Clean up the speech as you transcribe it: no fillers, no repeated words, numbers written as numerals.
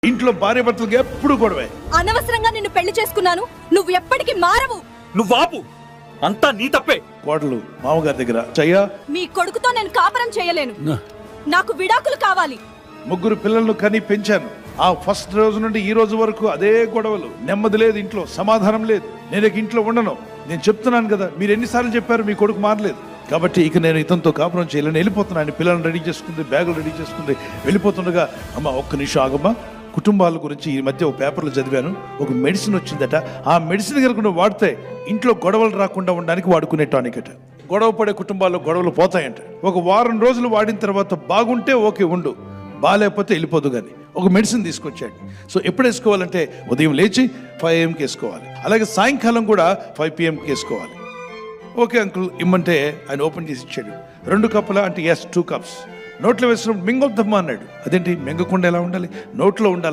ఇంట్లో భార్య భర్తలకు ఎప్పుడు గొడవే. అనవసరంగా నిన్ను పెళ్లి చేసుకున్నాను, నువ్వు ఎప్పటికీ మారవు. నువ్వు ఆపు, అంతా నీ తప్పే. కోడలు మామగారి దగ్గర చయ్యా, మీ కొడుకుతో నేను కాపురం చేయలేను, నాకు విడాకులు కావాలి. 3 పిల్లలను కని పెంచాను. ఆ ఫస్ట్ రోజు నుండి ఈ రోజు వరకు అదే గొడవలు, నెమ్మది లేదు ఇంట్లో, సమాధానం లేదు. నేను ఇక ఇంట్లో ఉండను. నేను చెప్తున్నాను కదా, మీరు ఎన్నిసార్లు చెప్పారు మీ కొడుకు మారలేదు. కాబట్టి ఇక నేను ఇతనితో కాపురం చేయలేను, వెళ్ళిపోతున్నాను. పిల్లలను రెడీ చేసుకుంది, బ్యాగులు రెడీ చేసుకుంది, వెళ్ళిపోతుండగా అమ్మ ఒక్క నిమిషం ఆగమ్మా, కుటుంబాల గురించి ఈ మధ్య ఒక పేపర్లో చదివాను, ఒక మెడిసిన్ వచ్చిందట. ఆ మెడిసిన్ కనుక నువ్వు వాడితే ఇంట్లో గొడవలు రాకుండా ఉండడానికి వాడుకునే టానిక్ అట. గొడవ పడే కుటుంబాల్లో గొడవలు పోతాయంట. ఒక వారం రోజులు వాడిన తర్వాత బాగుంటే ఓకే ఉండు, బాగాలేకపోతే వెళ్ళిపోదు. కానీ ఒక మెడిసిన్ తీసుకొచ్చాడు. సో ఎప్పుడు వేసుకోవాలంటే ఉదయం లేచి 5 AM వేసుకోవాలి, అలాగే సాయంకాలం కూడా 5 PM వేసుకోవాలి. ఓకే అంకుల్ ఇమ్మంటే ఆయన ఓపెన్ చేసి ఇచ్చాడు. 2 కప్పుల అంటే 2 కప్స్. నోట్లో వేసినప్పుడు మింగొద్దమ్మా అన్నాడు. అదేంటి మింగకుండా ఎలా ఉండాలి, నోట్లో ఉండాలి.